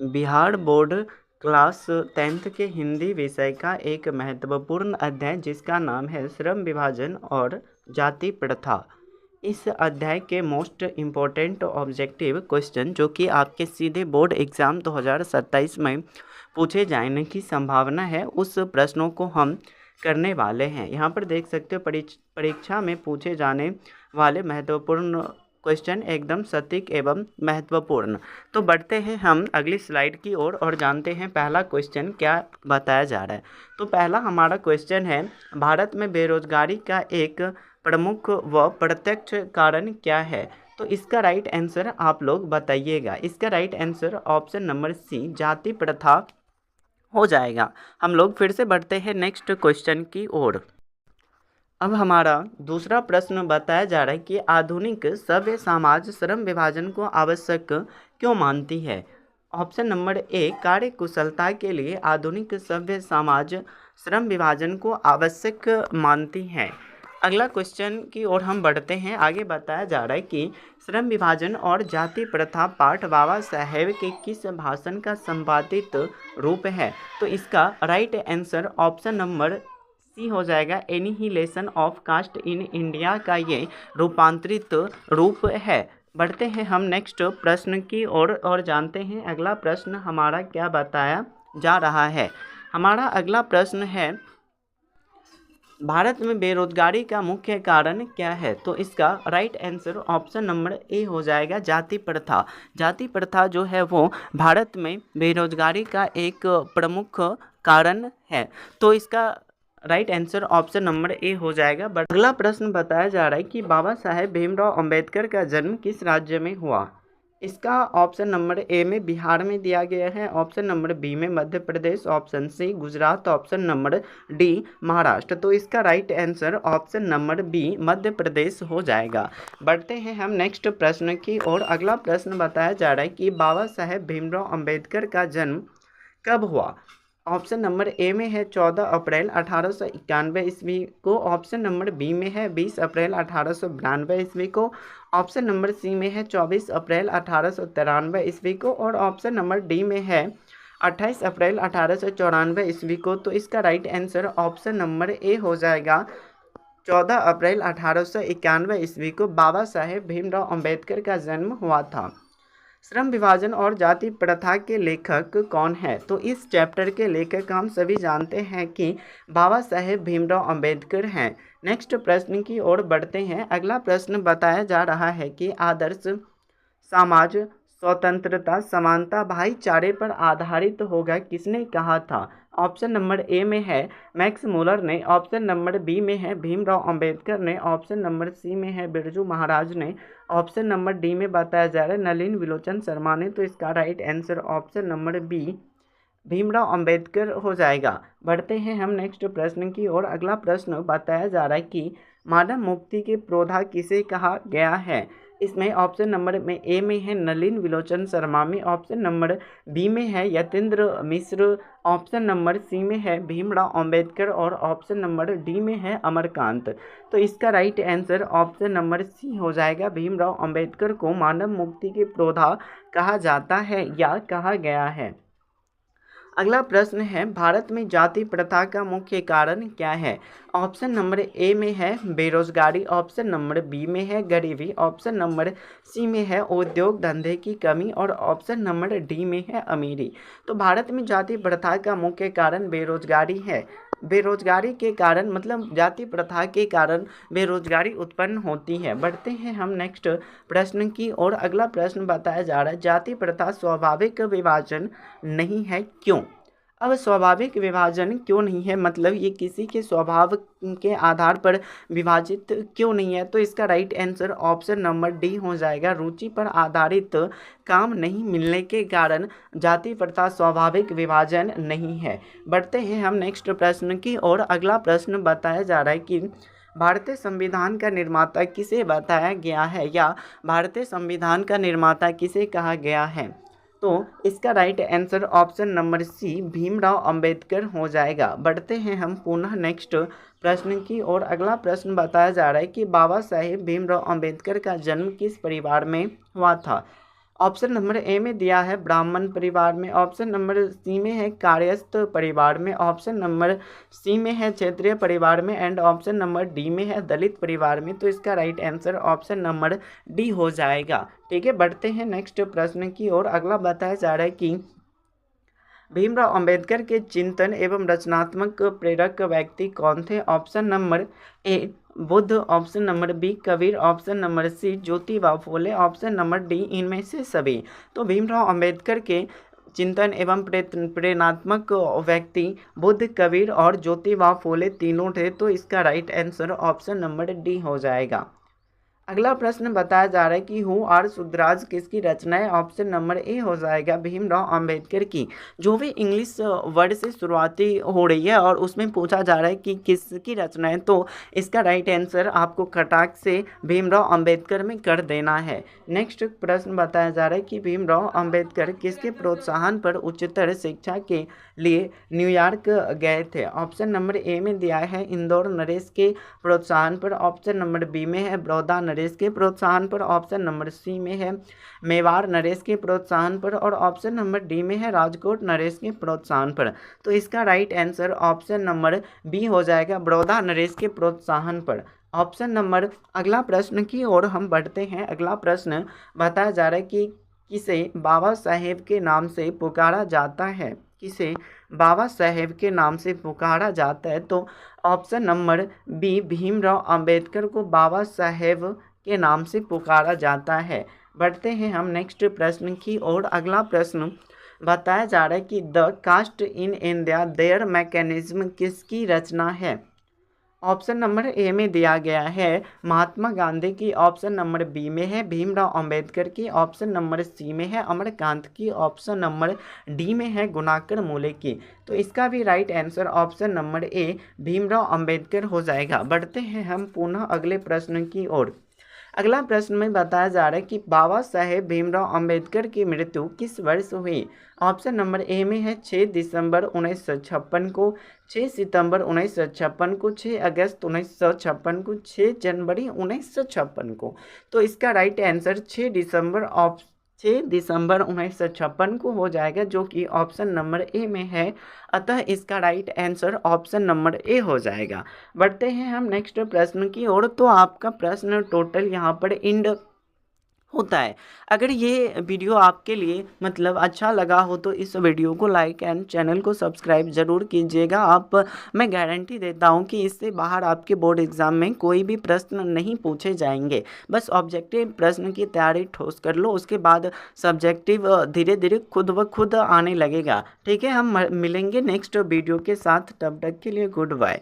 Bihar board class 10th के हिंदी विषय का एक महत्वपूर्ण अध्याय जिसका नाम है श्रम विभाजन और जाति प्रथा। इस अध्याय के मोस्ट इम्पोर्टेंट ऑब्जेक्टिव क्वेश्चन जो कि आपके सीधे बोर्ड एग्ज़ाम 2027 में पूछे जाने की संभावना है, उस प्रश्नों को हम करने वाले हैं। यहाँ पर देख सकते हो परीक्षा में पूछे जाने वाले महत्वपूर्ण क्वेश्चन एकदम सटीक एवं महत्वपूर्ण। तो बढ़ते हैं हम अगली स्लाइड की ओर और जानते हैं पहला क्वेश्चन क्या बताया जा रहा है। तो पहला हमारा क्वेश्चन है, भारत में बेरोजगारी का एक प्रमुख व प्रत्यक्ष कारण क्या है? तो इसका राइट आंसर आप लोग बताइएगा। इसका right answer option number C, जाति प्रथा हो जाएगा। हम लोग फिर से बढ़ते हैं नेक्स्ट क्वेश्चन की ओर। अब हमारा दूसरा प्रश्न बताया जा रहा है कि आधुनिक सभ्य समाज श्रम विभाजन को आवश्यक क्यों मानती है? ऑप्शन नंबर ए, कार्य कुशलता के लिए आधुनिक सभ्य समाज श्रम विभाजन को आवश्यक मानती है। अगला क्वेश्चन की ओर हम बढ़ते हैं। आगे बताया जा रहा है कि श्रम विभाजन और जाति प्रथा पाठ बाबा साहेब के किस भाषण का संपादित रूप है? तो इसका right answer option number C हो जाएगा, annihilation of caste in India का ये रूपांतरित रूप है। बढ़ते हैं हम नेक्स्ट प्रश्न की ओर और जानते हैं अगला प्रश्न हमारा क्या बताया जा रहा है। हमारा अगला प्रश्न है, भारत में बेरोजगारी का मुख्य कारण क्या है? तो इसका राइट आंसर ऑप्शन नंबर ए हो जाएगा, जाति प्रथा। जाति प्रथा जो है वो भारत में बेरोजगारी का एक प्रमुख कारण है। तो इसका राइट आंसर ऑप्शन नंबर ए हो जाएगा। अगला प्रश्न बताया जा रहा है कि बाबा साहेब भीमराव अंबेडकर का जन्म किस राज्य में हुआ? इसका ऑप्शन नंबर ए में बिहार में दिया गया है, ऑप्शन नंबर बी में Madhya Pradesh, option C Gujarat, option number D Maharashtra. तो इसका right answer option number B Madhya Pradesh हो जाएगा। बढ़ते हैं हम नेक्स्ट प्रश्न की ओर। अगला प्रश्न बताया जा रहा है कि बाबा साहेब भीमराव अंबेडकर का जन्म कब हुआ? ऑप्शन नंबर ए में है 14 अप्रैल 1891 ईस्वी को, ऑप्शन नंबर बी में है 20 अप्रैल 1892 ईस्वी को, ऑप्शन नंबर सी में है 24 अप्रैल 1893 ईस्वी को और ऑप्शन नंबर डी में है 28 अप्रैल 1894 ईस्वी को। तो इसका राइट आंसर ऑप्शन नंबर ए हो जाएगा, 14 अप्रैल 1891 ईस्वी को बाबा साहेब भीमराव अंबेडकर का जन्म हुआ था। श्रम विभाजन और जाति प्रथा के लेखक कौन है? तो इस चैप्टर के लेखक हम सभी जानते हैं कि बाबा साहेब भीमराव अंबेडकर हैं। नेक्स्ट प्रश्न की ओर बढ़ते हैं। अगला प्रश्न बताया जा रहा है कि आदर्श समाज स्वतंत्रता, समानता, भाईचारे पर आधारित होगा किसने कहा था? ऑप्शन नंबर ए में है मैक्स मूलर ने, ऑप्शन नंबर बी में है भीमराव अंबेडकर ने, ऑप्शन नंबर सी में है बिरजू महाराज ने, ऑप्शन नंबर डी में बताया जा रहा है नलिन विलोचन शर्मा ने। तो इसका right answer option number B Bhimrao Ambedkar हो जाएगा। बढ़ते हैं हम नेक्स्ट प्रश्न की ओर। अगला प्रश्न बताया जा रहा है कि मानव मुक्ति के प्रोधा किसे कहा गया है? इसमें ऑप्शन नंबर में ए में है नलिन विलोचन शर्मा में, ऑप्शन नंबर बी में है यतीन्द्र मिश्र, ऑप्शन नंबर सी में है भीमराव अंबेडकर और ऑप्शन नंबर डी में है अमरकांत। तो इसका right answer option number C हो जाएगा, भीमराव अंबेडकर को मानव मुक्ति के प्रोधा कहा जाता है या कहा गया है। अगला प्रश्न है, भारत में जाति प्रथा का मुख्य कारण क्या है? ऑप्शन नंबर ए में है बेरोजगारी, ऑप्शन नंबर बी में है गरीबी, ऑप्शन नंबर सी में है उद्योग धंधे की कमी और ऑप्शन नंबर डी में है अमीरी। तो भारत में जाति प्रथा का मुख्य कारण बेरोजगारी है। बेरोजगारी के कारण मतलब जाति प्रथा के कारण बेरोजगारी उत्पन्न होती है। बढ़ते हैं हम नेक्स्ट प्रश्न की और अगला प्रश्न बताया जा रहा है, जाति प्रथा स्वाभाविक विभाजन नहीं है क्यों? अब स्वाभाविक विभाजन क्यों नहीं है मतलब ये किसी के स्वभाव के आधार पर विभाजित क्यों नहीं है? तो इसका right answer option number D हो जाएगा, रुचि पर आधारित काम नहीं मिलने के कारण जाति प्रथा स्वाभाविक विभाजन नहीं है। बढ़ते हैं हम नेक्स्ट प्रश्न की और अगला प्रश्न बताया जा रहा है कि भारतीय संविधान का निर्माता किसे बताया गया है या भारतीय संविधान का निर्माता किसे कहा गया है? तो इसका right answer option number C Bhimrao Ambedkar हो जाएगा। बढ़ते हैं हम पुनः नेक्स्ट प्रश्न की और अगला प्रश्न बताया जा रहा है कि बाबा साहेब भीमराव अंबेडकर का जन्म किस परिवार में हुआ था? ऑप्शन नंबर ए में दिया है ब्राह्मण परिवार में, ऑप्शन नंबर सी में है कार्यस्थ परिवार में, ऑप्शन नंबर सी में है क्षेत्रीय परिवार में एंड ऑप्शन नंबर डी में है दलित परिवार में। तो इसका right answer option number D हो जाएगा। ठीक है, बढ़ते हैं नेक्स्ट प्रश्न की ओर। अगला बताया जा रहा है कि भीमराव अंबेडकर के चिंतन एवं रचनात्मक प्रेरक व्यक्ति कौन थे। Option number A Buddha, option number B Kabir, option number C Jyotiba Phule, option number D इनमें से सभी। तो भीमराव अंबेडकर के चिंतन एवं प्रेरणात्मक व्यक्ति बुद्ध, कबीर और ज्योतिबा फूले तीनों थे। तो इसका right answer option number D हो जाएगा। अगला प्रश्न बताया जा रहा है कि हु आर शुद्राज किसकी रचना है। ऑप्शन नंबर ए हो जाएगा भीमराव अंबेडकर की। जो भी इंग्लिश वर्ड से शुरुआती हो रही है और उसमें पूछा जा रहा है कि किसकी रचना है, तो इसका राइट आंसर आपको कटाक से भीमराव अंबेडकर में कर देना है। नेक्स्ट प्रश्न बताया जा रहा है कि भीमराव अंबेडकर किसके प्रोत्साहन पर उच्चतर शिक्षा के लिए न्यूयॉर्क गए थे। ऑप्शन नंबर ए में दिया है इंदौर नरेश के प्रोत्साहन पर, ऑप्शन नंबर बी में है बड़ौदा नरेश के प्रोत्साहन पर, ऑप्शन नंबर सी में है मेवाड़ नरेश के प्रोत्साहन पर और ऑप्शन नंबर डी में है राजकोट नरेश के प्रोत्साहन पर। तो इसका right answer option number B हो जाएगा, बड़ौदा नरेश के प्रोत्साहन पर। ऑप्शन नंबर अगला प्रश्न की ओर हम बढ़ते हैं। अगला प्रश्न बताया जा रहा है कि किसे बाबा साहेब के नाम से पुकारा जाता है, किसे बाबा साहेब के नाम से पुकारा जाता है। तो option number B Bhimrao Ambedkar को बाबा साहेब के नाम से पुकारा जाता है। बढ़ते हैं हम नेक्स्ट प्रश्न की ओर। अगला प्रश्न बताया जा रहा है कि the caste in India their mechanism किसकी रचना है। ऑप्शन नंबर ए में दिया गया है महात्मा गांधी की, ऑप्शन नंबर बी में है भीमराव अंबेडकर की, ऑप्शन नंबर सी में है अमरकांत की, ऑप्शन नंबर डी में है गुणाकर मूले की। तो इसका भी राइट आंसर ऑप्शन नंबर ए भीमराव अंबेडकर हो जाएगा। बढ़ते हैं हम पुनः अगले प्रश्न की ओर। अगला प्रश्न में बताया जा रहा है कि बाबा साहेब भीमराव अंबेडकर की मृत्यु किस वर्ष हुई। ऑप्शन नंबर ए में है 6 दिसंबर 1956 को, 6 सितंबर 1956 को, 6 अगस्त 1956 को, 6 जनवरी 1956 को। तो इसका राइट आंसर 6 दिसंबर 1956 को हो जाएगा, जो कि ऑप्शन नंबर ए में है। अतः इसका राइट आंसर ऑप्शन नंबर ए हो जाएगा। बढ़ते हैं हम नेक्स्ट प्रश्न की ओर। तो आपका प्रश्न टोटल यहाँ पर इंड होता है। अगर ये वीडियो आपके लिए मतलब अच्छा लगा हो तो इस वीडियो को लाइक एंड चैनल को सब्सक्राइब ज़रूर कीजिएगा। मैं गारंटी देता हूँ कि इससे बाहर आपके बोर्ड एग्ज़ाम में कोई भी प्रश्न नहीं पूछे जाएंगे। बस ऑब्जेक्टिव प्रश्न की तैयारी ठोस कर लो, उसके बाद सब्जेक्टिव धीरे धीरे खुद ब खुद आने लगेगा। ठीक है, हम मिलेंगे नेक्स्ट वीडियो के साथ, तब तक के लिए गुड बाय।